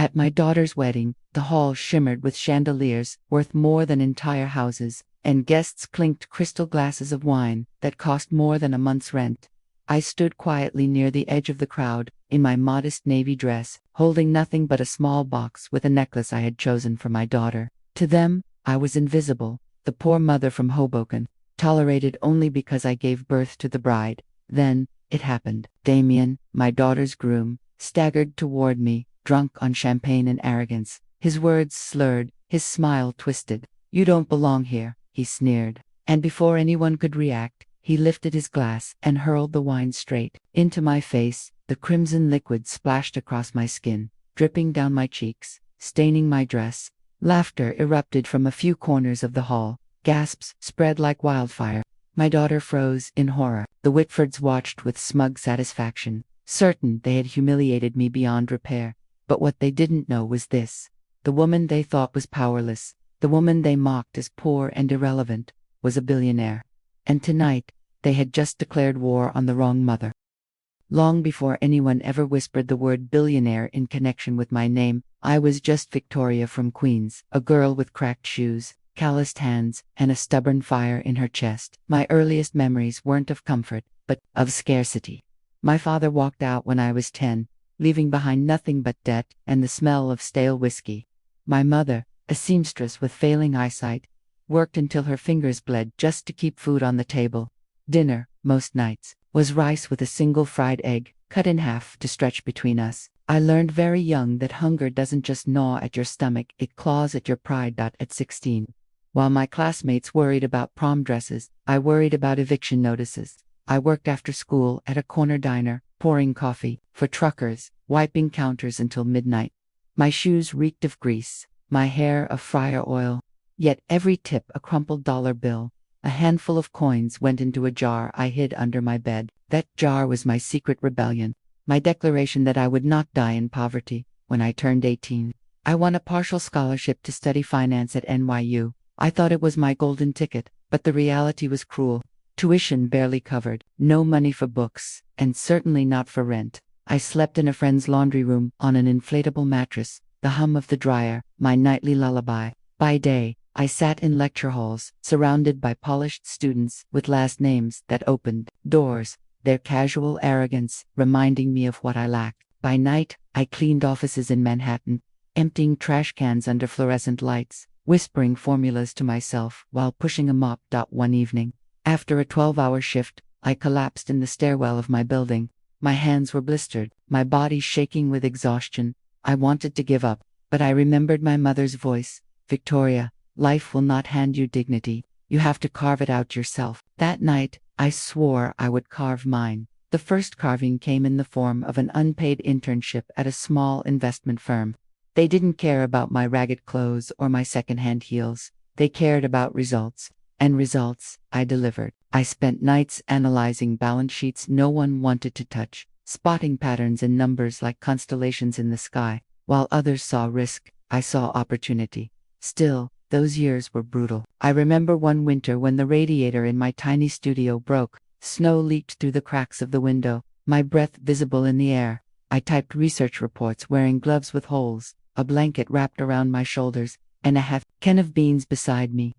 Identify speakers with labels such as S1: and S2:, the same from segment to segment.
S1: At my daughter's wedding, the hall shimmered with chandeliers worth more than entire houses, and guests clinked crystal glasses of wine that cost more than a month's rent. I stood quietly near the edge of the crowd, in my modest navy dress, holding nothing but a small box with a necklace I had chosen for my daughter. To them, I was invisible, the poor mother from Hoboken, tolerated only because I gave birth to the bride. Then, it happened. Damien, my daughter's groom, staggered toward me, drunk on champagne and arrogance, his words slurred, his smile twisted. "You don't belong here," he sneered. And before anyone could react, he lifted his glass and hurled the wine straight into my face. The crimson liquid splashed across my skin, dripping down my cheeks, staining my dress. Laughter erupted from a few corners of the hall. Gasps spread like wildfire. My daughter froze in horror. The Whitfords watched with smug satisfaction, certain they had humiliated me beyond repair. But what they didn't know was this. The woman they thought was powerless, the woman they mocked as poor and irrelevant, was a billionaire. And tonight, they had just declared war on the wrong mother. Long before anyone ever whispered the word billionaire in connection with my name, I was just Victoria from Queens, a girl with cracked shoes, calloused hands, and a stubborn fire in her chest. My earliest memories weren't of comfort, but of scarcity. My father walked out when I was 10, leaving behind nothing but debt and the smell of stale whiskey. My mother, a seamstress with failing eyesight, worked until her fingers bled just to keep food on the table. Dinner, most nights, was rice with a single fried egg, cut in half to stretch between us. I learned very young that hunger doesn't just gnaw at your stomach, it claws at your pride. At 16. While my classmates worried about prom dresses, I worried about eviction notices. I worked after school at a corner diner, pouring coffee for truckers, wiping counters until midnight. My shoes reeked of grease, my hair of fryer oil. Yet every tip a crumpled dollar bill. A handful of coins went into a jar I hid under my bed. That jar was my secret rebellion, my declaration that I would not die in poverty. When I turned 18, I won a partial scholarship to study finance at NYU. I thought it was my golden ticket, but the reality was cruel. Tuition barely covered, no money for books, and certainly not for rent. I slept in a friend's laundry room on an inflatable mattress, the hum of the dryer, my nightly lullaby. By day, I sat in lecture halls, surrounded by polished students with last names that opened doors, their casual arrogance reminding me of what I lacked. By night, I cleaned offices in Manhattan, emptying trash cans under fluorescent lights, whispering formulas to myself while pushing a mop. One evening, after a 12-hour shift, I collapsed in the stairwell of my building. My hands were blistered, my body shaking with exhaustion. I wanted to give up, but I remembered my mother's voice. "Victoria, life will not hand you dignity. You have to carve it out yourself." That night, I swore I would carve mine. The first carving came in the form of an unpaid internship at a small investment firm. They didn't care about my ragged clothes or my second-hand heels. They cared about results. And results, I delivered. I spent nights analyzing balance sheets no one wanted to touch, spotting patterns in numbers like constellations in the sky. While others saw risk, I saw opportunity. Still, those years were brutal. I remember one winter when the radiator in my tiny studio broke. Snow leaked through the cracks of the window, my breath visible in the air. I typed research reports wearing gloves with holes, a blanket wrapped around my shoulders, and a half can of beans beside me.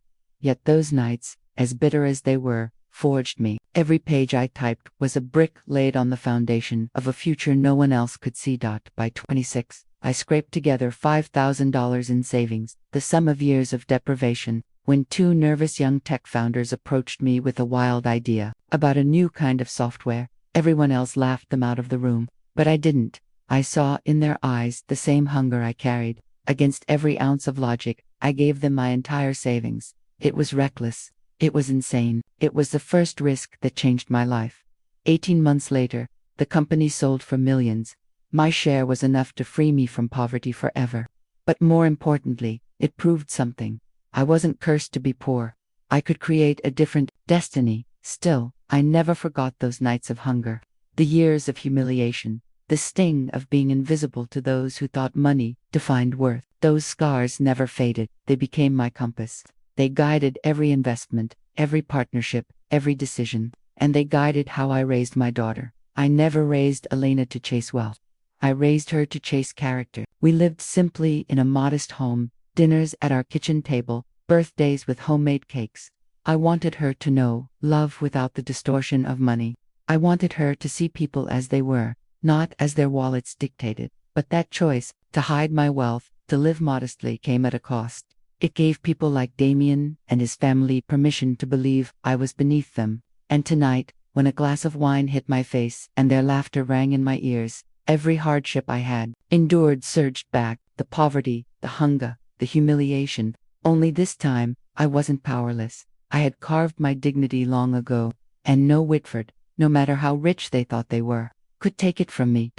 S1: Yet those nights, as bitter as they were, forged me. Every page I typed was a brick laid on the foundation of a future no one else could see. By 26, I scraped together $5,000 in savings, the sum of years of deprivation, when two nervous young tech founders approached me with a wild idea about a new kind of software. Everyone else laughed them out of the room, but I didn't. I saw in their eyes the same hunger I carried. Against every ounce of logic, I gave them my entire savings. It was reckless. It was insane. It was the first risk that changed my life. 18 months later, the company sold for millions. My share was enough to free me from poverty forever. But more importantly, it proved something. I wasn't cursed to be poor. I could create a different destiny. Still, I never forgot those nights of hunger, the years of humiliation, the sting of being invisible to those who thought money defined worth. Those scars never faded. They became my compass. They guided every investment, every partnership, every decision, and they guided how I raised my daughter. I never raised Elena to chase wealth. I raised her to chase character. We lived simply in a modest home, dinners at our kitchen table, birthdays with homemade cakes. I wanted her to know love without the distortion of money. I wanted her to see people as they were, not as their wallets dictated. But that choice, to hide my wealth, to live modestly, came at a cost. It gave people like Damien and his family permission to believe I was beneath them. And tonight, when a glass of wine hit my face and their laughter rang in my ears, every hardship I had endured surged back, the poverty, the hunger, the humiliation. Only this time, I wasn't powerless. I had carved my dignity long ago, and no Whitford, no matter how rich they thought they were, could take it from me.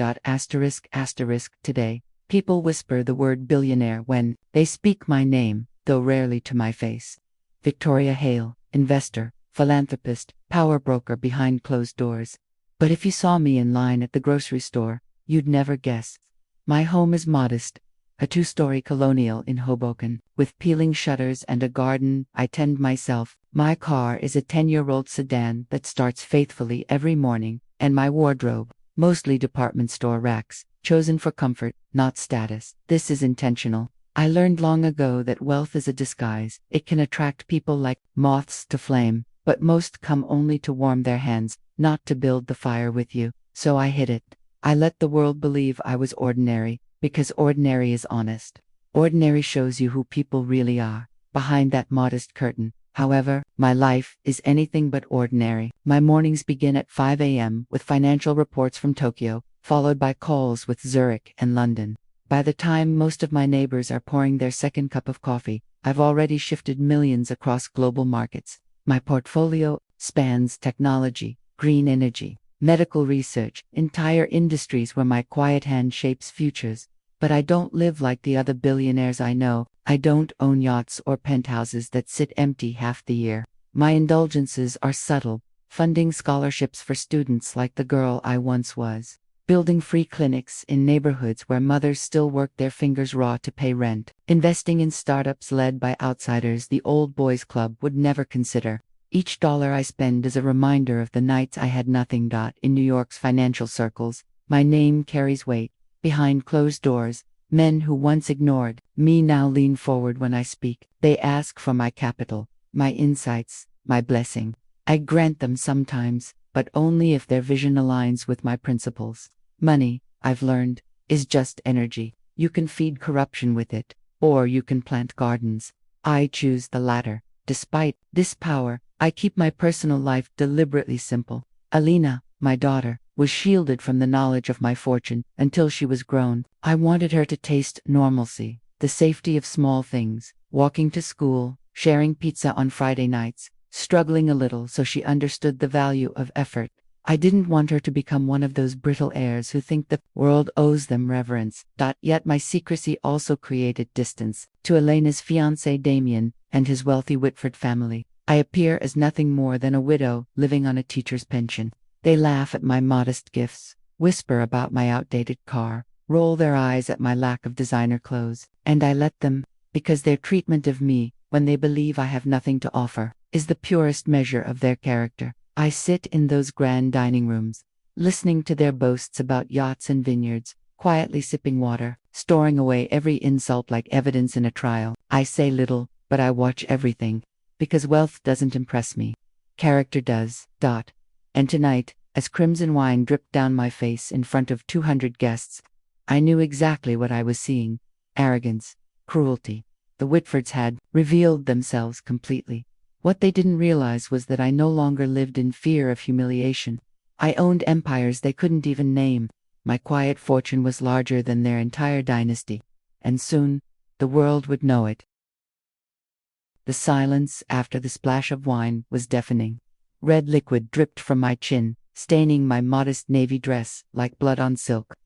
S1: Today, people whisper the word billionaire when they speak my name, though rarely to my face. Victoria Hale, investor, philanthropist, power broker behind closed doors. But if you saw me in line at the grocery store, you'd never guess. My home is modest, a 2-story colonial in Hoboken, with peeling shutters and a garden I tend myself. My car is a 10-year-old sedan that starts faithfully every morning, and my wardrobe, mostly department store racks, chosen for comfort, not status. This is intentional. I learned long ago that wealth is a disguise. It can attract people like moths to flame, but most come only to warm their hands, not to build the fire with you. So I hid it. I let the world believe I was ordinary, because ordinary is honest. Ordinary shows you who people really are, behind that modest curtain. However, my life is anything but ordinary. My mornings begin at 5 a.m. with financial reports from Tokyo, followed by calls with Zurich and London. By the time most of my neighbors are pouring their second cup of coffee, I've already shifted millions across global markets. My portfolio spans technology, green energy, medical research, entire industries where my quiet hand shapes futures. But I don't live like the other billionaires I know. I don't own yachts or penthouses that sit empty half the year. My indulgences are subtle, funding scholarships for students like the girl I once was, building free clinics in neighborhoods where mothers still work their fingers raw to pay rent, investing in startups led by outsiders the old boys club would never consider. Each dollar I spend is a reminder of the nights I had nothing. In New York's financial circles, my name carries weight. Behind closed doors, men who once ignored me now lean forward when I speak. They ask for my capital, my insights, my blessing. I grant them sometimes, but only if their vision aligns with my principles. Money, I've learned, is just energy. You can feed corruption with it, or you can plant gardens. I choose the latter. Despite this power, I keep my personal life deliberately simple. Alina, my daughter, was shielded from the knowledge of my fortune until she was grown. I wanted her to taste normalcy, the safety of small things, walking to school, sharing pizza on Friday nights, struggling a little so she understood the value of effort. I didn't want her to become one of those brittle heirs who think the world owes them reverence. Yet my secrecy also created distance. To Elena's fiancé Damien and his wealthy Whitford family, I appear as nothing more than a widow living on a teacher's pension. They laugh at my modest gifts, whisper about my outdated car, roll their eyes at my lack of designer clothes, and I let them, because their treatment of me, when they believe I have nothing to offer, is the purest measure of their character. I sit in those grand dining rooms, listening to their boasts about yachts and vineyards, quietly sipping water, storing away every insult like evidence in a trial. I say little, but I watch everything, because wealth doesn't impress me. Character does. And tonight, as crimson wine dripped down my face in front of 200 guests, I knew exactly what I was seeing. Arrogance, cruelty. The Whitfords had revealed themselves completely. What they didn't realize was that I no longer lived in fear of humiliation. I owned empires they couldn't even name. My quiet fortune was larger than their entire dynasty. And soon, the world would know it. The silence after the splash of wine was deafening. Red liquid dripped from my chin, staining my modest navy dress like blood on silk.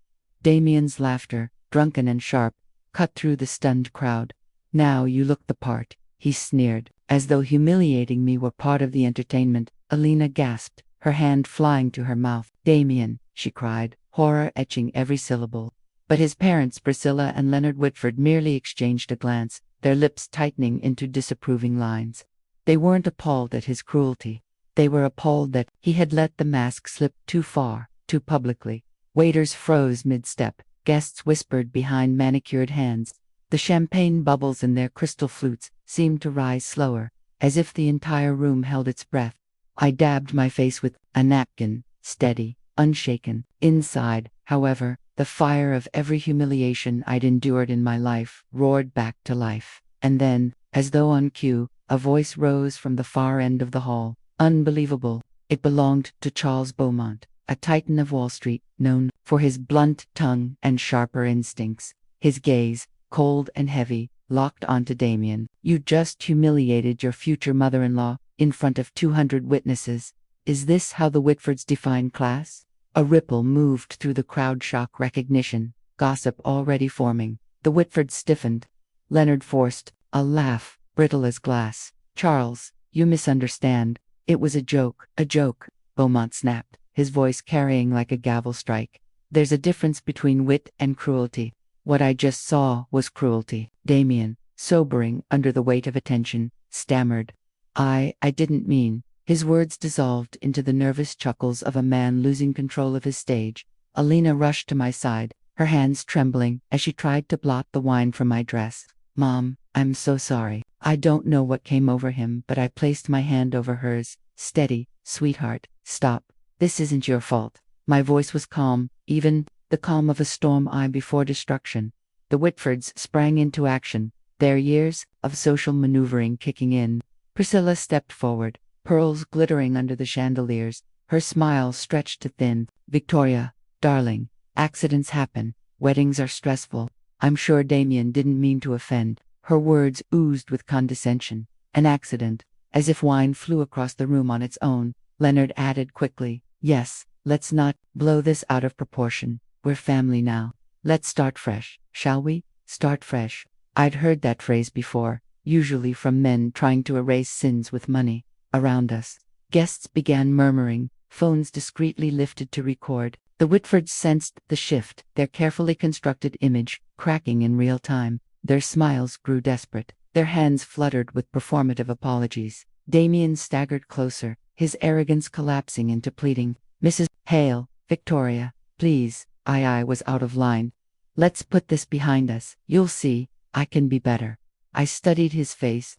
S1: Damien's laughter, drunken and sharp, cut through the stunned crowd. "Now you look the part," he sneered, as though humiliating me were part of the entertainment. Alina gasped, her hand flying to her mouth. "Damien," she cried, horror etching every syllable. But his parents, Priscilla and Leonard Whitford, merely exchanged a glance, their lips tightening into disapproving lines. They weren't appalled at his cruelty. They were appalled that he had let the mask slip too far, too publicly. Waiters froze mid-step, guests whispered behind manicured hands. The champagne bubbles in their crystal flutes seemed to rise slower, as if the entire room held its breath. I dabbed my face with a napkin, steady, unshaken. Inside, however, the fire of every humiliation I'd endured in my life roared back to life. And then, as though on cue, a voice rose from the far end of the hall. Unbelievable. It belonged to Charles Beaumont, a titan of Wall Street, known for his blunt tongue and sharper instincts. His gaze, cold and heavy, locked onto Damien. "You just humiliated your future mother-in-law in front of 200 witnesses. Is this how the Whitfords define class?" A ripple moved through the crowd. Shock, recognition, gossip already forming. The Whitfords stiffened. Leonard forced a laugh, brittle as glass. "Charles, you misunderstand. It was a joke." "A joke," Beaumont snapped, his voice carrying like a gavel strike. "There's a difference between wit and cruelty. What I just saw was cruelty." Damien, sobering under the weight of attention, stammered, I didn't mean." His words dissolved into the nervous chuckles of a man losing control of his stage. Alina rushed to my side, her hands trembling as she tried to blot the wine from my dress. "Mom, I'm so sorry." I don't know what came over him, but I placed my hand over hers. "Steady, sweetheart, stop. This isn't your fault." My voice was calm, even the calm of a storm eye before destruction. The Whitfords sprang into action, their years of social maneuvering kicking in. Priscilla stepped forward, pearls glittering under the chandeliers, her smile stretched to thin. "Victoria, darling, accidents happen. Weddings are stressful. I'm sure Damien didn't mean to offend." Her words oozed with condescension. "An accident." As if wine flew across the room on its own, Leonard added quickly, "Yes, let's not blow this out of proportion. We're family now. Let's start fresh, shall we?" Start fresh. I'd heard that phrase before, usually from men trying to erase sins with money. Around us, guests began murmuring, phones discreetly lifted to record. The Whitfords sensed the shift, their carefully constructed image cracking in real time. Their smiles grew desperate, their hands fluttered with performative apologies. Damien staggered closer, his arrogance collapsing into pleading. "Mrs. Hale, Victoria, please." I was out of line. "Let's put this behind us. You'll see, I can be better." I studied his face.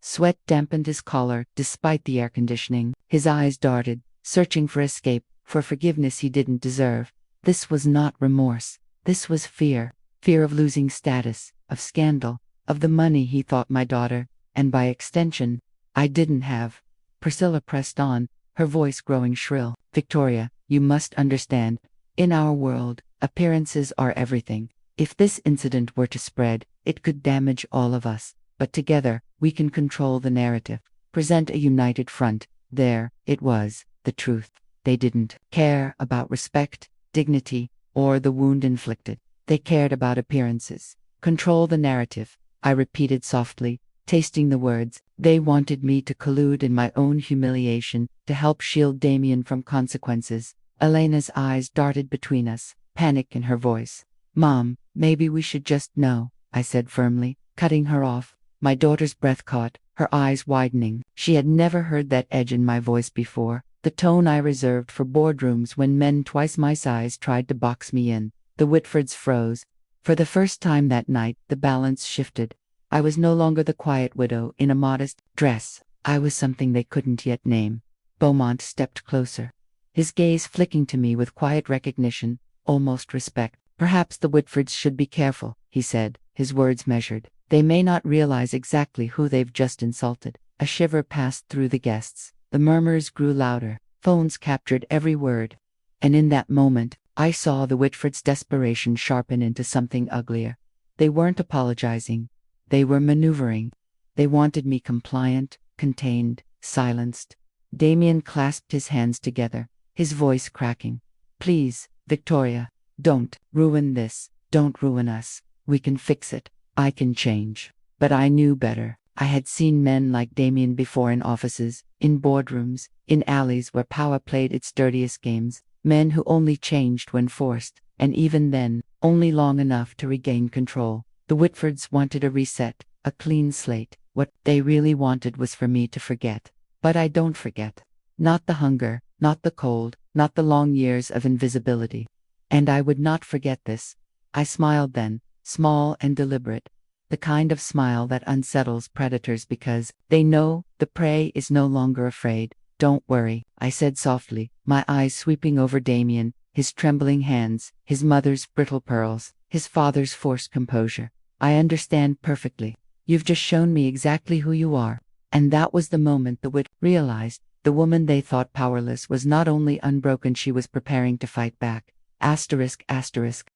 S1: Sweat dampened his collar despite the air conditioning. His eyes darted, searching for escape, for forgiveness he didn't deserve. This was not remorse. This was fear. Fear of losing status, of scandal, of the money he thought my daughter, and by extension, I didn't have. Priscilla pressed on, her voice growing shrill. "Victoria, you must understand. In our world, appearances are everything. If this incident were to spread, it could damage all of us. But together, we can control the narrative, present a united front." There, it was, the truth. They didn't care about respect, dignity, or the wound inflicted. They cared about appearances. "Control the narrative," I repeated softly, tasting the words. They wanted me to collude in my own humiliation, to help shield Damien from consequences. Elena's eyes darted between us, panic in her voice. "Mom, maybe we should just know," I said firmly, cutting her off. My daughter's breath caught, her eyes widening. She had never heard that edge in my voice before, the tone I reserved for boardrooms when men twice my size tried to box me in. The Whitfords froze. For the first time that night, the balance shifted. I was no longer the quiet widow in a modest dress. I was something they couldn't yet name. Beaumont stepped closer, his gaze flicking to me with quiet recognition, almost respect. "Perhaps the Whitfords should be careful," he said, his words measured. "They may not realize exactly who they've just insulted." A shiver passed through the guests. The murmurs grew louder. Phones captured every word. And in that moment, I saw the Whitfords' desperation sharpen into something uglier. They weren't apologizing. They were maneuvering. They wanted me compliant, contained, silenced. Damien clasped his hands together, his voice cracking. "Please, Victoria, don't ruin this. Don't ruin us. We can fix it. I can change." But I knew better. I had seen men like Damien before in offices, in boardrooms, in alleys where power played its dirtiest games. Men who only changed when forced, and even then, only long enough to regain control. The Whitfords wanted a reset, a clean slate. What they really wanted was for me to forget. But I don't forget. Not the hunger, not the cold, not the long years of invisibility. And I would not forget this. I smiled then, small and deliberate. The kind of smile that unsettles predators because they know the prey is no longer afraid. Don't worry, I said softly, my eyes sweeping over Damien, his trembling hands, his mother's brittle pearls, his father's forced composure. I understand perfectly. You've just shown me exactly who you are. And that was the moment the wit realized the woman they thought powerless was not only unbroken, she was preparing to fight back. Asterisk, asterisk.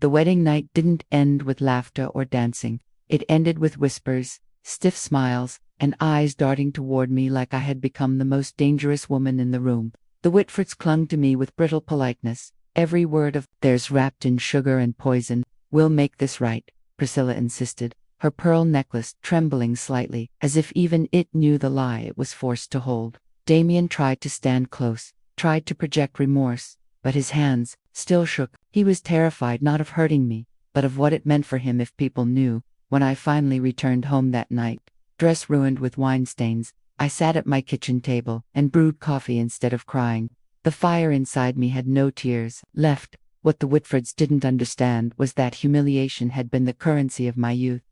S1: The wedding night didn't end with laughter or dancing. It ended with whispers, stiff smiles, and eyes darting toward me like I had become the most dangerous woman in the room. The Whitfords clung to me with brittle politeness. Every word of theirs wrapped in sugar and poison. We'll make this right, Priscilla insisted, her pearl necklace trembling slightly, as if even it knew the lie it was forced to hold. Damien tried to stand close, tried to project remorse, but his hands still shook. He was terrified not of hurting me, but of what it meant for him if people knew. When I finally returned home that night, dress ruined with wine stains, I sat at my kitchen table and brewed coffee instead of crying. The fire inside me had no tears left. What the Whitfords didn't understand was that humiliation had been the currency of my youth.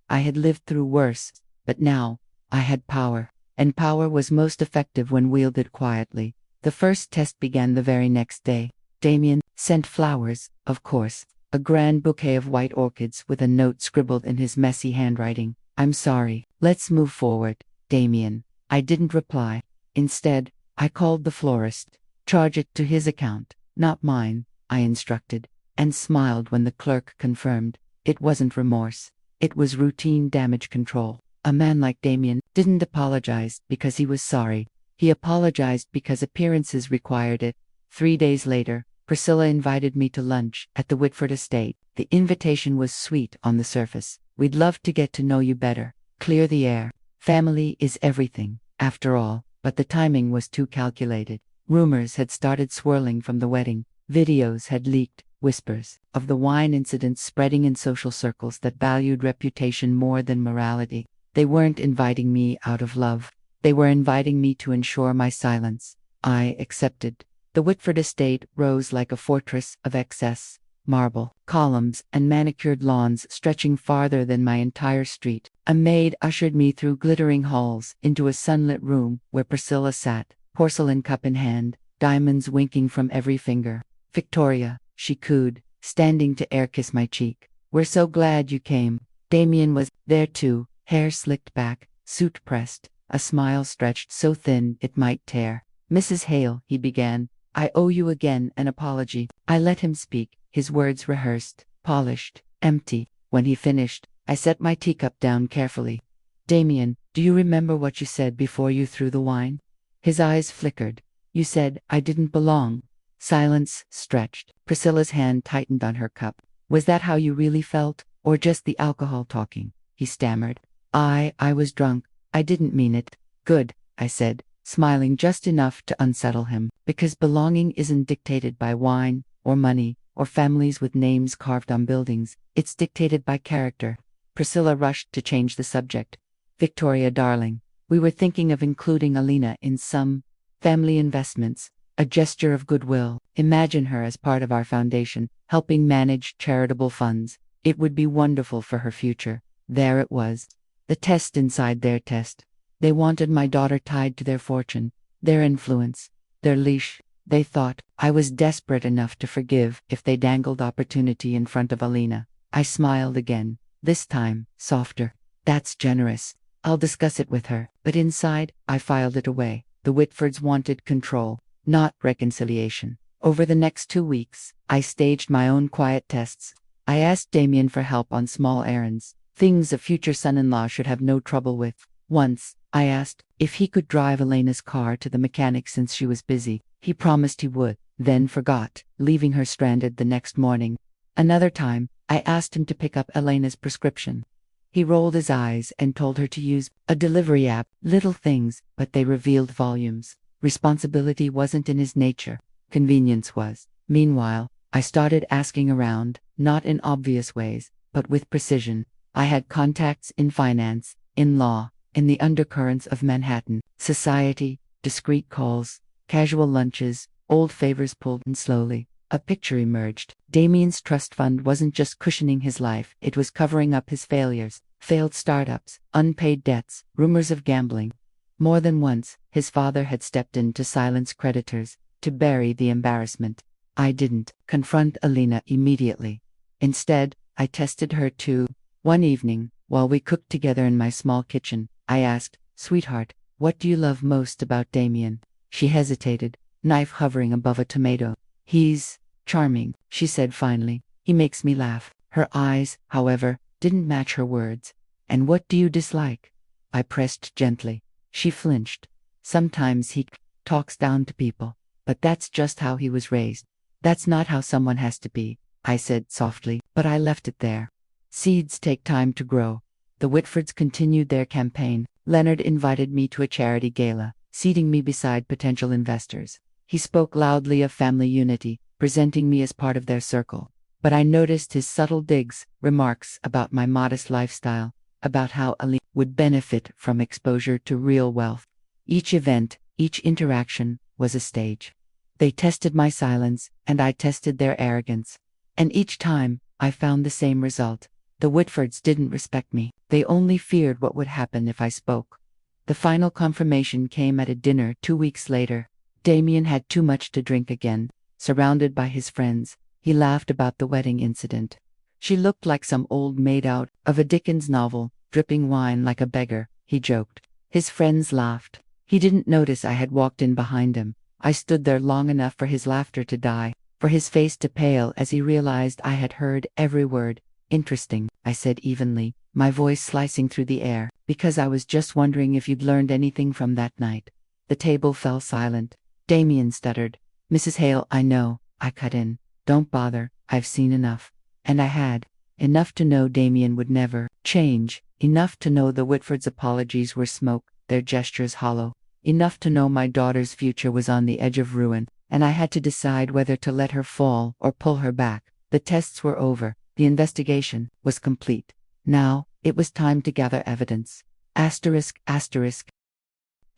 S1: I had lived through worse, but now I had power, and power was most effective when wielded quietly. The first test began the very next day. Damien sent flowers, of course, a grand bouquet of white orchids with a note scribbled in his messy handwriting. I'm sorry, let's move forward, Damien. I didn't reply. Instead, I called the florist. Charge it to his account, not mine, I instructed, and smiled when the clerk confirmed. It wasn't remorse. It was routine damage control. A man like Damien didn't apologize because he was sorry. He apologized because appearances required it. 3 days later, Priscilla invited me to lunch at the Whitford estate. The invitation was sweet on the surface. We'd love to get to know you better, clear the air. Family is everything, after all, but the timing was too calculated. Rumors had started swirling from the wedding. Videos had leaked, whispers of the wine incident spreading in social circles that valued reputation more than morality. They weren't inviting me out of love. They were inviting me to ensure my silence. I accepted. The Whitford estate rose like a fortress of excess, marble, columns, and manicured lawns stretching farther than my entire street. A maid ushered me through glittering halls into a sunlit room where Priscilla sat, porcelain cup in hand, diamonds winking from every finger. Victoria, she cooed, standing to air-kiss my cheek. We're so glad you came. Damien was there too, hair slicked back, suit pressed, a smile stretched so thin it might tear. Mrs. Hale, he began, I owe you again an apology. I let him speak, his words rehearsed, polished, empty. When he finished, I set my teacup down carefully. Damien, do you remember what you said before you threw the wine? His eyes flickered. You said I didn't belong. Silence stretched. Priscilla's hand tightened on her cup. Was that how you really felt, or just the alcohol talking? He stammered. I was drunk. I didn't mean it. Good, I said, smiling just enough to unsettle him, because belonging isn't dictated by wine, or money, or families with names carved on buildings. It's dictated by character. Priscilla rushed to change the subject. Victoria, darling, we were thinking of including Alina in some family investments, a gesture of goodwill. Imagine her as part of our foundation, helping manage charitable funds. It would be wonderful for her future. There it was. The test inside their test. They wanted my daughter tied to their fortune, their influence, their leash. They thought I was desperate enough to forgive if they dangled opportunity in front of Alina. I smiled again, this time, softer. That's generous. I'll discuss it with her. But inside, I filed it away. The Whitfords wanted control, not reconciliation. Over the next 2 weeks, I staged my own quiet tests. I asked Damien for help on small errands, things a future son-in-law should have no trouble with. Once, I asked if he could drive Elena's car to the mechanic since she was busy. He promised he would, then forgot, leaving her stranded the next morning. Another time, I asked him to pick up Elena's prescription. He rolled his eyes and told her to use a delivery app. Little things, but they revealed volumes. Responsibility wasn't in his nature. Convenience was. Meanwhile, I started asking around, not in obvious ways, but with precision. I had contacts in finance, in law, in the undercurrents of Manhattan, society, discreet calls, casual lunches, old favors pulled in slowly. A picture emerged. Damien's trust fund wasn't just cushioning his life, it was covering up his failures, failed startups, unpaid debts, rumors of gambling. More than once, his father had stepped in to silence creditors, to bury the embarrassment. I didn't confront Alina immediately. Instead, I tested her too. One evening, while we cooked together in my small kitchen, I asked, "Sweetheart, what do you love most about Damien?" She hesitated, knife hovering above a tomato. "He's charming," she said finally. "He makes me laugh." Her eyes, however, didn't match her words. "And what do you dislike?" I pressed gently. She flinched. "Sometimes he talks down to people. But that's just how he was raised. That's not how someone has to be," I said softly, but I left it there. Seeds take time to grow. The Whitfords continued their campaign. Leonard invited me to a charity gala, seating me beside potential investors. He spoke loudly of family unity, presenting me as part of their circle. But I noticed his subtle digs, remarks about my modest lifestyle, about how Ali would benefit from exposure to real wealth. Each event, each interaction, was a stage. They tested my silence, and I tested their arrogance. And each time, I found the same result. The Whitfords didn't respect me. They only feared what would happen if I spoke. The final confirmation came at a dinner 2 weeks later. Damien had too much to drink again. Surrounded by his friends, he laughed about the wedding incident. "She looked like some old maid out of a Dickens novel, dripping wine like a beggar," he joked. His friends laughed. He didn't notice I had walked in behind him. I stood there long enough for his laughter to die, for his face to pale as he realized I had heard every word. "Interesting," I said evenly, my voice slicing through the air, "because I was just wondering if you'd learned anything from that night." The table fell silent. Damien stuttered. "Mrs. Hale, I know," I cut in. "Don't bother, I've seen enough." And I had. Enough to know Damien would never change. Enough to know the Whitfords' apologies were smoke, their gestures hollow. Enough to know my daughter's future was on the edge of ruin, and I had to decide whether to let her fall or pull her back. The tests were over. The investigation was complete. Now, it was time to gather evidence. Asterisk, asterisk.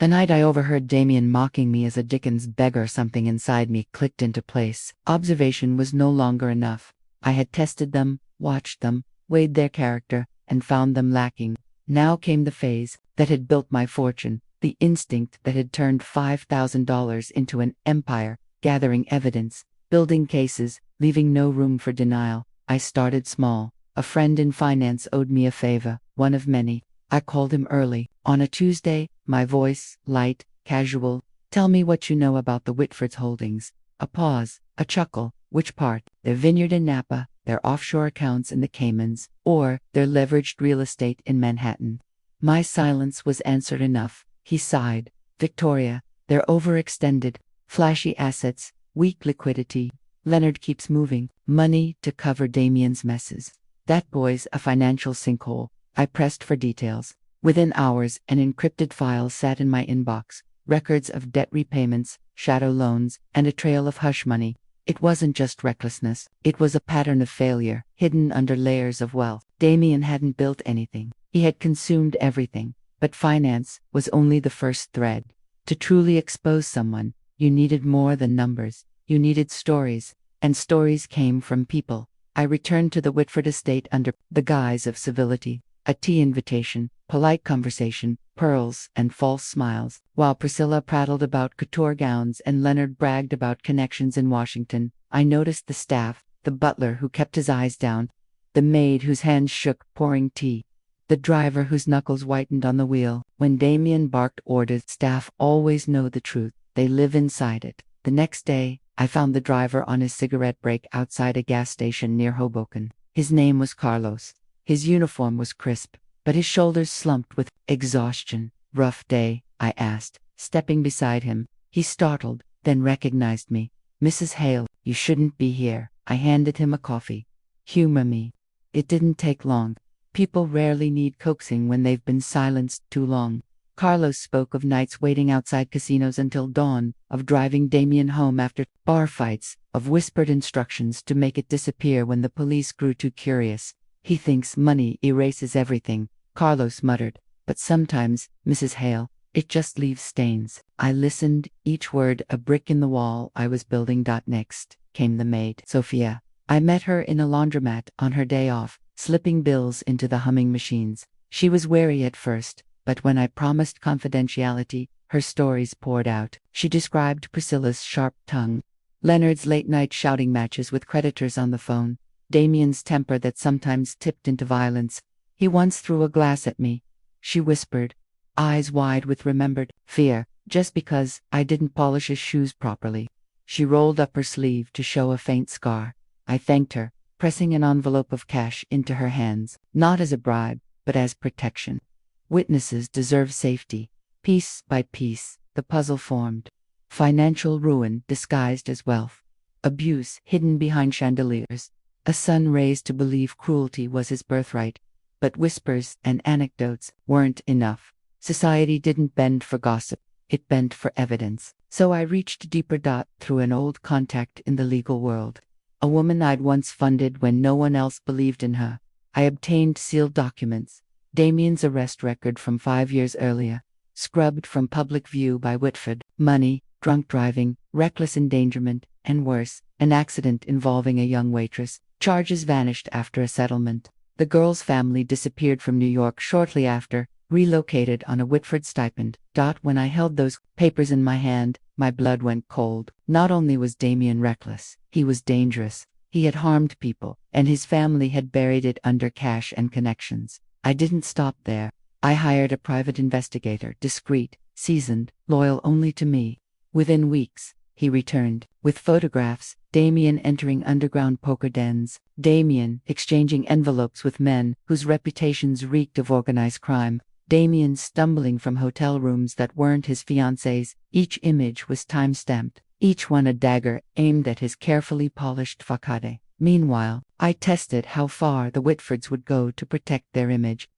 S1: The night I overheard Damien mocking me as a Dickens beggar, something inside me clicked into place. Observation was no longer enough. I had tested them, watched them, weighed their character, and found them lacking. Now came the phase that had built my fortune, the instinct that had turned $5,000 into an empire, gathering evidence, building cases, leaving no room for denial. I started small. A friend in finance owed me a favor, one of many. I called him early, on a Tuesday, my voice, light, casual. "Tell me what you know about the Whitfords holdings." A pause, a chuckle. "Which part? Their vineyard in Napa, their offshore accounts in the Caymans, or their leveraged real estate in Manhattan?" My silence was answered enough. He sighed. "Victoria, they're overextended, flashy assets, weak liquidity. Leonard keeps moving money to cover Damien's messes. That boy's a financial sinkhole." I pressed for details. Within hours, an encrypted file sat in my inbox, records of debt repayments, shadow loans, and a trail of hush money. It wasn't just recklessness, it was a pattern of failure, hidden under layers of wealth. Damien hadn't built anything. He had consumed everything. But finance was only the first thread. To truly expose someone, you needed more than numbers. You needed stories, and stories came from people. I returned to the Whitford estate under the guise of civility. A tea invitation, polite conversation, pearls and false smiles. While Priscilla prattled about couture gowns and Leonard bragged about connections in Washington, I noticed the staff, the butler who kept his eyes down, the maid whose hands shook pouring tea, the driver whose knuckles whitened on the wheel. When Damien barked orders, staff always know the truth. They live inside it. The next day, I found the driver on his cigarette break outside a gas station near Hoboken. His name was Carlos. His uniform was crisp, but his shoulders slumped with exhaustion. "Rough day?" I asked, stepping beside him. He startled, then recognized me. "Mrs. Hale, you shouldn't be here." I handed him a coffee. "Humor me." It didn't take long. People rarely need coaxing when they've been silenced too long. Carlos spoke of nights waiting outside casinos until dawn, of driving Damien home after bar fights, of whispered instructions to make it disappear when the police grew too curious. "He thinks money erases everything," Carlos muttered. "But sometimes, Mrs. Hale, it just leaves stains." I listened, each word a brick in the wall I was building. Next came the maid, Sophia. I met her in a laundromat on her day off, slipping bills into the humming machines. She was wary at first, but when I promised confidentiality, her stories poured out. She described Priscilla's sharp tongue, Leonard's late-night shouting matches with creditors on the phone, Damien's temper that sometimes tipped into violence. He once threw a glass at me, she whispered, eyes wide with remembered fear, just because I didn't polish his shoes properly. She rolled up her sleeve to show a faint scar. I thanked her, pressing an envelope of cash into her hands, not as a bribe, but as protection. Witnesses deserve safety. Piece by piece, the puzzle formed. Financial ruin disguised as wealth. Abuse hidden behind chandeliers. A son raised to believe cruelty was his birthright. But whispers and anecdotes weren't enough. Society didn't bend for gossip. It bent for evidence. So I reached deeper through an old contact in the legal world. A woman I'd once funded when no one else believed in her. I obtained sealed documents. Damien's arrest record from 5 years earlier. Scrubbed from public view by Whitford. Money, drunk driving, reckless endangerment, and worse, an accident involving a young waitress. Charges vanished after a settlement. The girl's family disappeared from New York shortly after, relocated on a Whitford stipend. When I held those papers in my hand, my blood went cold. Not only was Damien reckless, he was dangerous. He had harmed people, and his family had buried it under cash and connections. I didn't stop there. I hired a private investigator, discreet, seasoned, loyal only to me. Within weeks, he returned, with photographs, Damien entering underground poker dens, Damien exchanging envelopes with men whose reputations reeked of organized crime, Damien stumbling from hotel rooms that weren't his fiancée's. Each image was time-stamped, each one a dagger aimed at his carefully polished facade. Meanwhile, I tested how far the Whitfords would go to protect their image.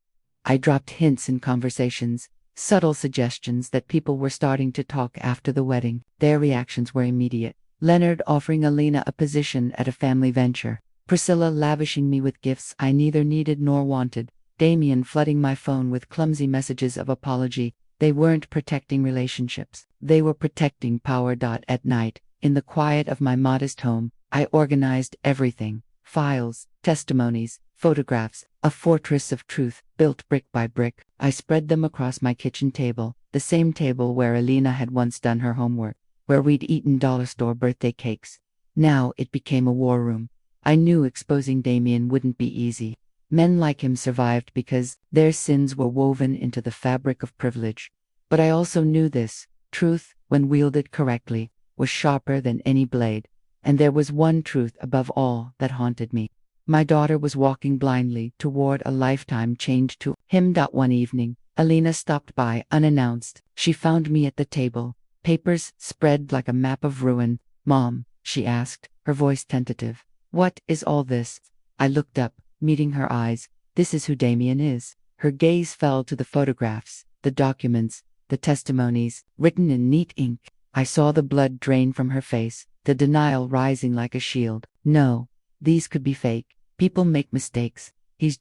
S1: I dropped hints in conversations, subtle suggestions that people were starting to talk after the wedding. Their reactions were immediate. Leonard offering Alina a position at a family venture. Priscilla lavishing me with gifts I neither needed nor wanted. Damien flooding my phone with clumsy messages of apology. They weren't protecting relationships. They were protecting power. At night, in the quiet of my modest home, I organized everything. Files, testimonies, photographs, a fortress of truth, built brick by brick. I spread them across my kitchen table, the same table where Alina had once done her homework, where we'd eaten dollar store birthday cakes. Now it became a war room. I knew exposing Damien wouldn't be easy. Men like him survived because their sins were woven into the fabric of privilege. But I also knew this: truth, when wielded correctly, was sharper than any blade. And there was one truth above all that haunted me. My daughter was walking blindly toward a lifetime chained to him. One evening, Alina stopped by unannounced. She found me at the table, papers spread like a map of ruin. "Mom," she asked, her voice tentative, "what is all this?" I looked up, meeting her eyes. "This is who Damien is." Her gaze fell to the photographs, the documents, the testimonies, written in neat ink. I saw the blood drain from her face, the denial rising like a shield. "No, these could be fake. People make mistakes. He's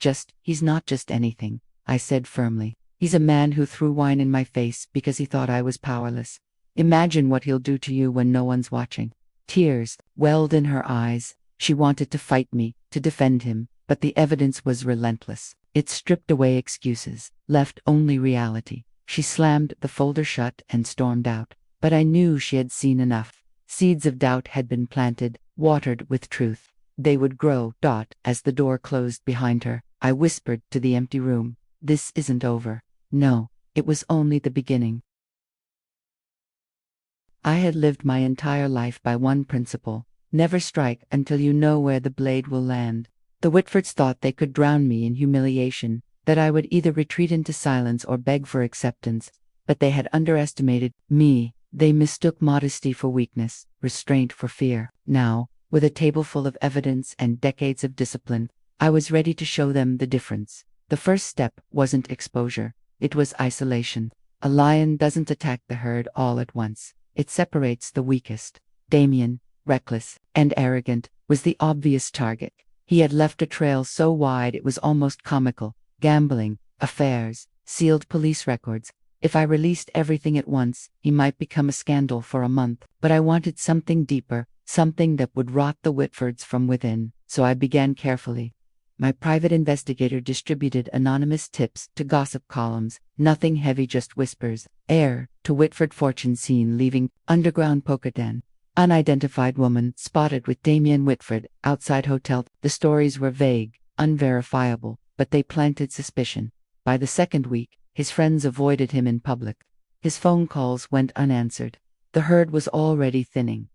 S1: not just anything," I said firmly. "He's a man who threw wine in my face because he thought I was powerless. Imagine what he'll do to you when no one's watching." Tears welled in her eyes. She wanted to fight me, to defend him, but the evidence was relentless. It stripped away excuses, left only reality. She slammed the folder shut and stormed out. But I knew she had seen enough. Seeds of doubt had been planted, watered with truth. They would grow. As the door closed behind her, I whispered to the empty room, "This isn't over." No, it was only the beginning. I had lived my entire life by one principle: never strike until you know where the blade will land. The Whitfords thought they could drown me in humiliation, that I would either retreat into silence or beg for acceptance. But they had underestimated me. They mistook modesty for weakness, restraint for fear. Now, with a table full of evidence and decades of discipline, I was ready to show them the difference. The first step wasn't exposure, it was isolation. A lion doesn't attack the herd all at once. It separates the weakest. Damien, reckless and arrogant, was the obvious target. He had left a trail so wide it was almost comical. Gambling, affairs, sealed police records. If I released everything at once, he might become a scandal for a month. But I wanted something deeper, something that would rot the Whitfords from within, so I began carefully. My private investigator distributed anonymous tips to gossip columns, nothing heavy, just whispers. Heir to Whitford fortune seen leaving underground poker den. Unidentified woman spotted with Damien Whitford outside hotel. The stories were vague, unverifiable, but they planted suspicion. By the second week, his friends avoided him in public. His phone calls went unanswered. The herd was already thinning.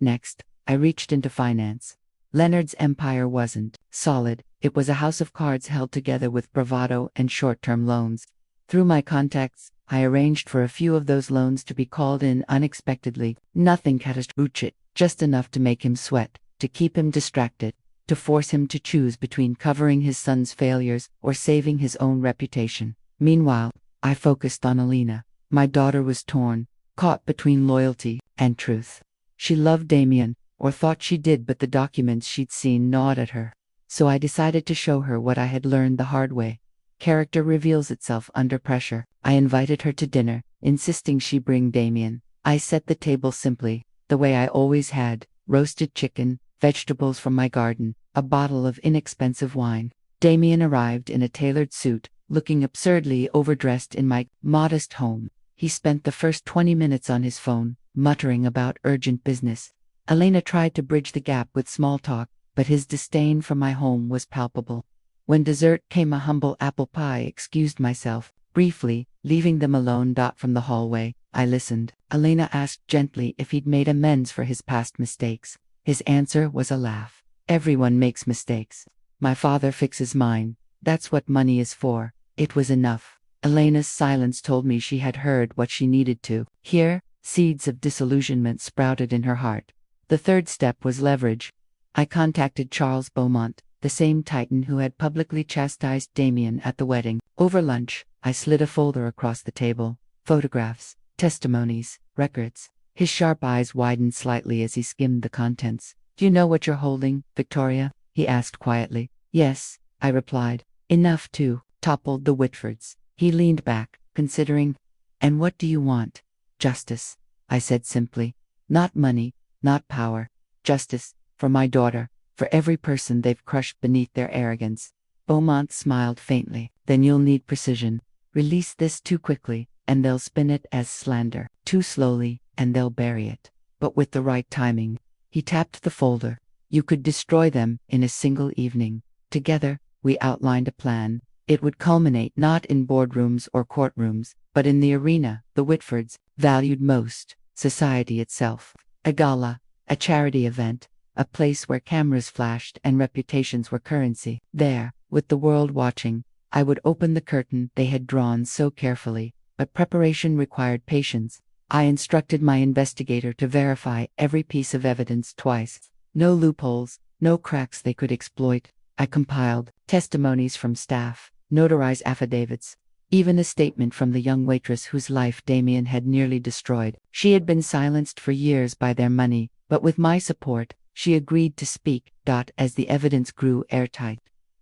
S1: Next, I reached into finance. Leonard's empire wasn't solid. It was a house of cards held together with bravado and short-term loans. Through my contacts, I arranged for a few of those loans to be called in unexpectedly. Nothing catastrophic, just enough to make him sweat, to keep him distracted, to force him to choose between covering his son's failures or saving his own reputation. Meanwhile, I focused on Alina. My daughter was torn, caught between loyalty and truth. She loved Damien, or thought she did, but the documents she'd seen gnawed at her. So I decided to show her what I had learned the hard way. Character reveals itself under pressure. I invited her to dinner, insisting she bring Damien. I set the table simply, the way I always had: roasted chicken, vegetables from my garden, a bottle of inexpensive wine. Damien arrived in a tailored suit, looking absurdly overdressed in my modest home. He spent the first 20 minutes on his phone, muttering about urgent business. Elena tried to bridge the gap with small talk, but his disdain for my home was palpable. When dessert came, a humble apple pie, excused myself, briefly, leaving them alone. From the hallway, I listened. Elena asked gently if he'd made amends for his past mistakes. His answer was a laugh. Everyone makes mistakes. My father fixes mine. That's what money is for. It was enough. Elena's silence told me she had heard what she needed to hear. Seeds of disillusionment sprouted in her heart. The third step was leverage. I contacted Charles Beaumont, the same titan who had publicly chastised Damien at the wedding. Over lunch, I slid a folder across the table. Photographs, testimonies, records. His sharp eyes widened slightly as he skimmed the contents. "Do you know what you're holding, Victoria?" he asked quietly. "Yes," I replied. "Enough to topple the Whitfords." He leaned back, considering. "And what do you want?" "Justice," I said simply. "Not money, not power. Justice, for my daughter, for every person they've crushed beneath their arrogance." Beaumont smiled faintly. "Then you'll need precision. Release this too quickly, and they'll spin it as slander. Too slowly, and they'll bury it. But with the right timing." He tapped the folder. "You could destroy them in a single evening." Together, we outlined a plan. It would culminate not in boardrooms or courtrooms, but in the arena the Whitfords valued most: society itself. A gala, a charity event, a place where cameras flashed and reputations were currency. There, with the world watching, I would open the curtain they had drawn so carefully. But preparation required patience. I instructed my investigator to verify every piece of evidence twice. No loopholes, no cracks they could exploit. I compiled testimonies from staff, notarized affidavits, even a statement from the young waitress whose life Damien had nearly destroyed. She had been silenced for years by their money, but with my support, she agreed to speak. As the evidence grew airtight,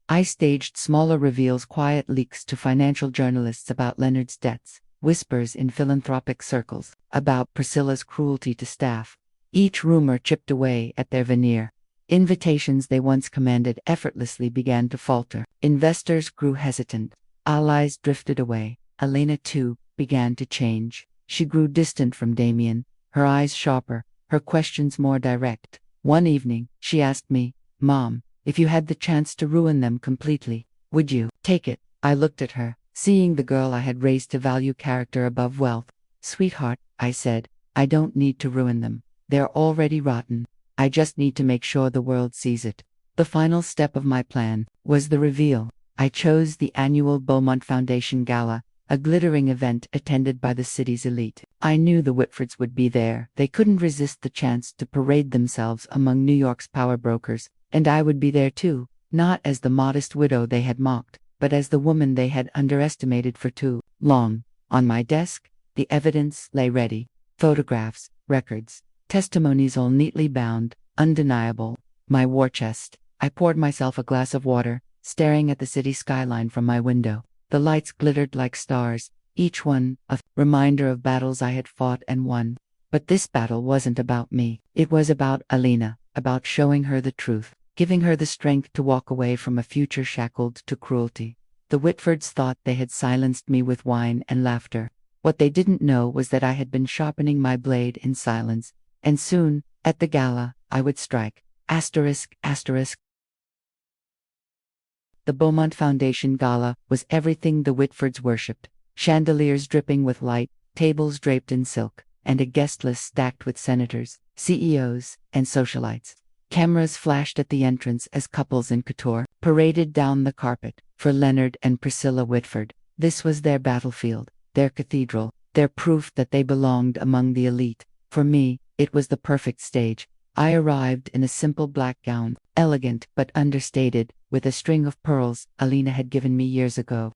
S1: I staged smaller reveals, quiet leaks to financial journalists about Leonard's debts, whispers in philanthropic circles about Priscilla's cruelty to staff. Each rumor chipped away at their veneer. Invitations they once commanded effortlessly began to falter. Investors grew hesitant. Allies drifted away. Elena, too, began to change. She grew distant from Damien, her eyes sharper, her questions more direct. One evening, she asked me, "Mom, if you had the chance to ruin them completely, would you take it?" I looked at her, seeing the girl I had raised to value character above wealth. "Sweetheart," I said, "I don't need to ruin them. They're already rotten. I just need to make sure the world sees it." The final step of my plan was the reveal. I chose the annual Beaumont Foundation Gala, a glittering event attended by the city's elite. I knew the Whitfords would be there. They couldn't resist the chance to parade themselves among New York's power brokers, and I would be there too, not as the modest widow they had mocked, but as the woman they had underestimated for too long. On my desk, the evidence lay ready: photographs, records, testimonies, all neatly bound, undeniable. My war chest. I poured myself a glass of water, staring at the city skyline from my window. The lights glittered like stars, each one a reminder of battles I had fought and won. But this battle wasn't about me. It was about Alina, about showing her the truth, giving her the strength to walk away from a future shackled to cruelty. The Whitfords thought they had silenced me with wine and laughter. What they didn't know was that I had been sharpening my blade in silence, and soon, at the gala, I would strike. Asterisk, asterisk. The Beaumont Foundation Gala was everything the Whitfords worshipped. Chandeliers dripping with light, tables draped in silk, and a guest list stacked with senators, CEOs, and socialites. Cameras flashed at the entrance as couples in couture paraded down the carpet. For Leonard and Priscilla Whitford, this was their battlefield, their cathedral, their proof that they belonged among the elite. For me, it was the perfect stage. I arrived in a simple black gown, elegant but understated, with a string of pearls Alina had given me years ago.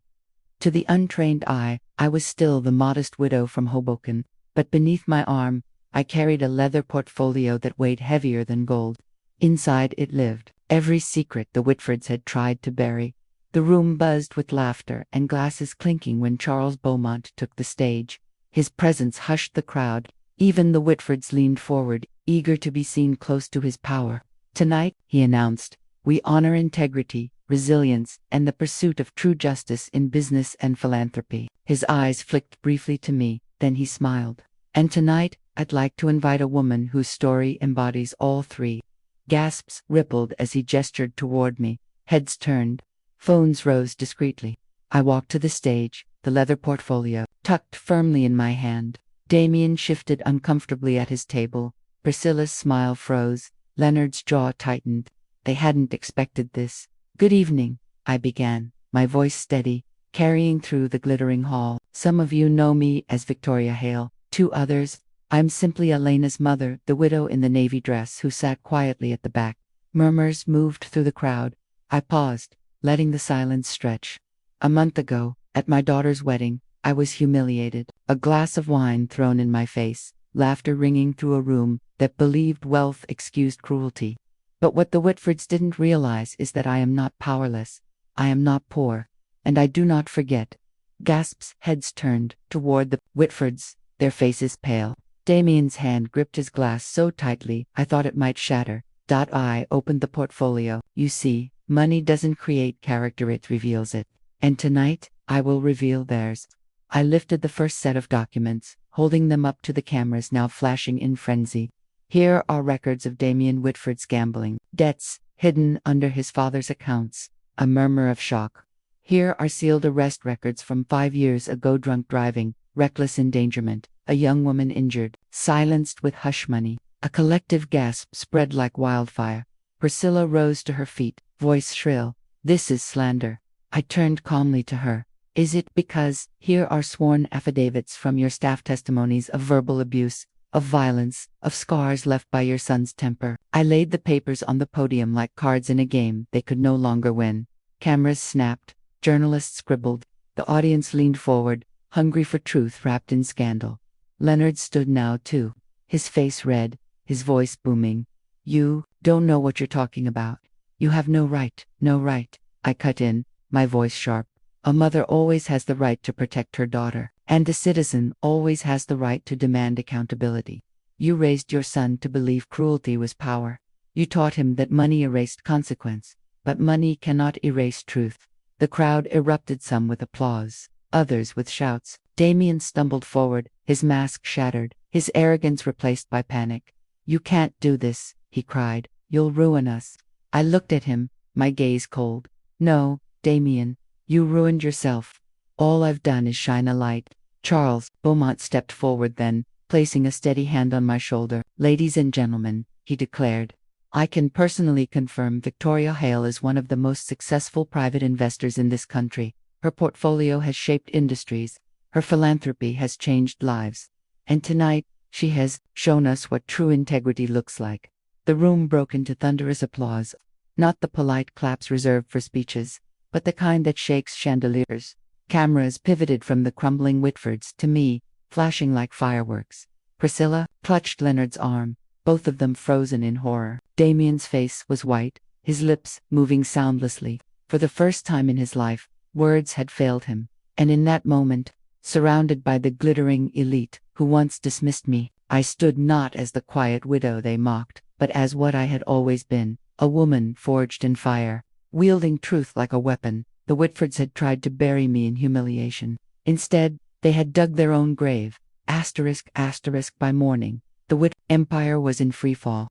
S1: To the untrained eye, I was still the modest widow from Hoboken, but beneath my arm, I carried a leather portfolio that weighed heavier than gold. Inside it lived every secret the Whitfords had tried to bury. The room buzzed with laughter and glasses clinking when Charles Beaumont took the stage. His presence hushed the crowd. Even the Whitfords leaned forward, eager to be seen close to his power. Tonight, he announced, we honor integrity, resilience, and the pursuit of true justice in business and philanthropy. His eyes flicked briefly to me, then he smiled. And tonight, I'd like to invite a woman whose story embodies all three. Gasps rippled as he gestured toward me. Heads turned. Phones rose discreetly. I walked to the stage, the leather portfolio tucked firmly in my hand. Damien shifted uncomfortably at his table. Priscilla's smile froze. Leonard's jaw tightened. They hadn't expected this. Good evening, I began, my voice steady, carrying through the glittering hall. Some of you know me as Victoria Hale. To others, I'm simply Elena's mother, the widow in the navy dress who sat quietly at the back. Murmurs moved through the crowd. I paused, letting the silence stretch. A month ago, at my daughter's wedding, I was humiliated. A glass of wine thrown in my face, laughter ringing through a room that believed wealth excused cruelty. But what the Whitfords didn't realize is that I am not powerless. I am not poor. And I do not forget. Gasps, heads turned toward the Whitfords, their faces pale. Damien's hand gripped his glass so tightly I thought it might shatter. I opened the portfolio. You see, money doesn't create character, it reveals it. And tonight, I will reveal theirs. I lifted the first set of documents, holding them up to the cameras now flashing in frenzy. Here are records of Damien Whitford's gambling, debts hidden under his father's accounts. A murmur of shock. Here are sealed arrest records from 5 years ago: drunk driving, reckless endangerment, a young woman injured, silenced with hush money. A collective gasp spread like wildfire. Priscilla rose to her feet, voice shrill. This is slander. I turned calmly to her. Is it because here are sworn affidavits from your staff, testimonies of verbal abuse, of violence, of scars left by your son's temper? I laid the papers on the podium like cards in a game they could no longer win. Cameras snapped, journalists scribbled, the audience leaned forward, hungry for truth wrapped in scandal. Leonard stood now too, his face red, his voice booming. You don't know what you're talking about. You have no right, no right. I cut in, my voice sharp. A mother always has the right to protect her daughter, and a citizen always has the right to demand accountability. You raised your son to believe cruelty was power. You taught him that money erased consequence, but money cannot erase truth. The crowd erupted, some with applause, others with shouts. Damien stumbled forward, his mask shattered, his arrogance replaced by panic. You can't do this, he cried. You'll ruin us. I looked at him, my gaze cold. No, Damien. You ruined yourself. All I've done is shine a light. Charles Beaumont stepped forward then, placing a steady hand on my shoulder. Ladies and gentlemen, he declared, I can personally confirm Victoria Hale is one of the most successful private investors in this country. Her portfolio has shaped industries. Her philanthropy has changed lives. And tonight, she has shown us what true integrity looks like. The room broke into thunderous applause, not the polite claps reserved for speeches, but the kind that shakes chandeliers. Cameras pivoted from the crumbling Whitfords to me, flashing like fireworks. Priscilla clutched Leonard's arm, both of them frozen in horror. Damien's face was white, his lips moving soundlessly. For the first time in his life, words had failed him. And in that moment, surrounded by the glittering elite who once dismissed me, I stood not as the quiet widow they mocked, but as what I had always been, a woman forged in fire, wielding truth like a weapon. The Whitfords had tried to bury me in humiliation. Instead, they had dug their own grave. By morning, the Whit empire was in freefall.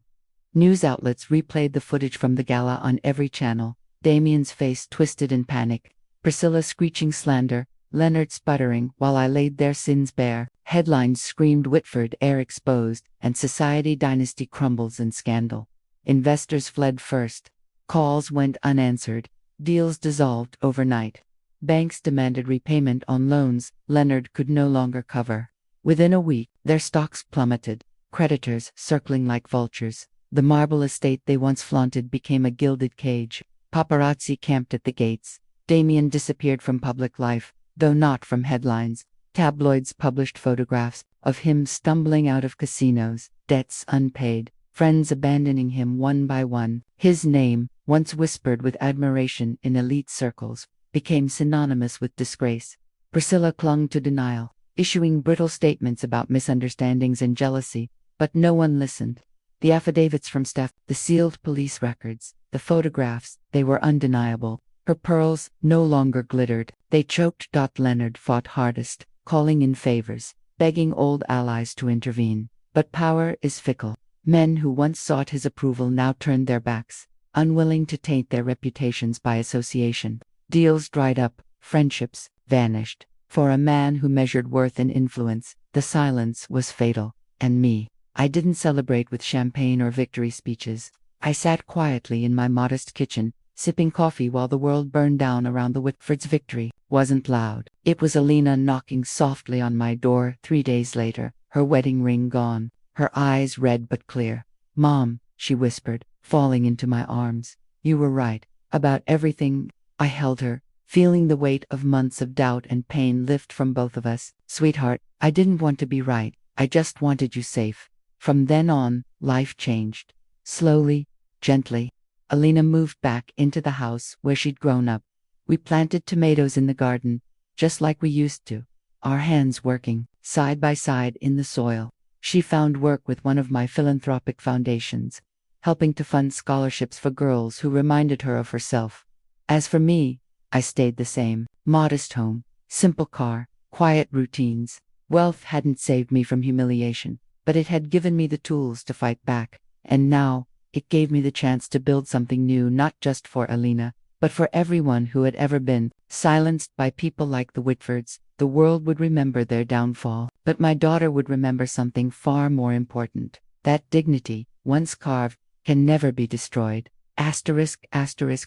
S1: News outlets replayed the footage from the gala on every channel. Damien's face twisted in panic, Priscilla screeching slander, Leonard sputtering while I laid their sins bare. Headlines screamed Whitford heir exposed, and society dynasty crumbles in scandal. Investors fled first. Calls went unanswered. Deals dissolved overnight. Banks demanded repayment on loans Leonard could no longer cover. Within a week, their stocks plummeted, creditors circling like vultures. The marble estate they once flaunted became a gilded cage. Paparazzi camped at the gates. Damien disappeared from public life, though not from headlines. Tabloids published photographs of him stumbling out of casinos, debts unpaid, friends abandoning him one by one. His name, once whispered with admiration in elite circles, became synonymous with disgrace. Priscilla clung to denial, issuing brittle statements about misunderstandings and jealousy, but no one listened. The affidavits from staff, the sealed police records, the photographs, they were undeniable. Her pearls no longer glittered. They choked. Leonard fought hardest, calling in favors, begging old allies to intervene. But power is fickle. Men who once sought his approval now turned their backs, unwilling to taint their reputations by association. Deals dried up, friendships vanished. For a man who measured worth in influence, the silence was fatal. And me, I didn't celebrate with champagne or victory speeches. I sat quietly in my modest kitchen, sipping coffee while the world burned down around the Whitfords' victory. Wasn't loud. It was Alina knocking softly on my door 3 days later, her wedding ring gone, her eyes red but clear. "Mom," she whispered, falling into my arms. "You were right. About everything." I held her, feeling the weight of months of doubt and pain lift from both of us. "Sweetheart, I didn't want to be right. I just wanted you safe." From then on, life changed. Slowly, gently. Alina moved back into the house where she'd grown up. We planted tomatoes in the garden, just like we used to, our hands working, side by side in the soil. She found work with one of my philanthropic foundations, helping to fund scholarships for girls who reminded her of herself. As for me, I stayed the same. Modest home, simple car, quiet routines. Wealth hadn't saved me from humiliation, but it had given me the tools to fight back. And now, it gave me the chance to build something new, not just for Alina, but for everyone who had ever been silenced by people like the Whitfords. The world would remember their downfall, but my daughter would remember something far more important. That dignity, once carved, can never be destroyed.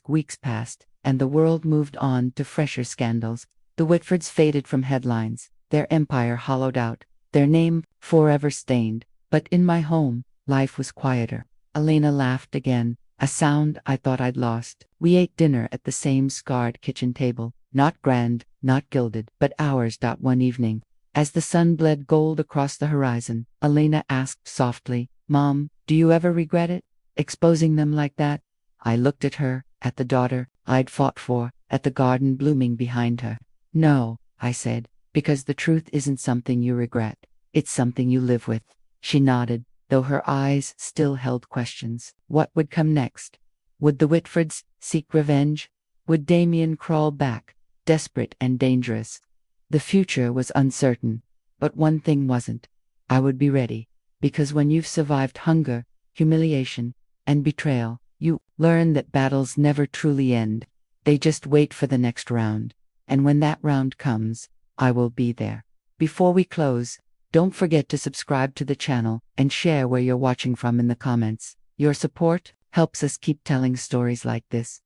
S1: Weeks passed, and the world moved on to fresher scandals. The Whitfords faded from headlines, their empire hollowed out, their name forever stained. But in my home, life was quieter. Alina laughed again, a sound I thought I'd lost. We ate dinner at the same scarred kitchen table, not grand, not gilded, but ours. One evening, as the sun bled gold across the horizon, Alina asked softly, "Mom, do you ever regret it? Exposing them like that?" I looked at her, at the daughter I'd fought for, at the garden blooming behind her. "No," I said, "because the truth isn't something you regret. It's something you live with." She nodded, though her eyes still held questions. What would come next? Would the Whitfords seek revenge? Would Damien crawl back, desperate and dangerous? The future was uncertain, but one thing wasn't. I would be ready, because when you've survived hunger, humiliation, and betrayal, you learn that battles never truly end. They just wait for the next round. And when that round comes, I will be there. Before we close, don't forget to subscribe to the channel and share where you're watching from in the comments. Your support helps us keep telling stories like this.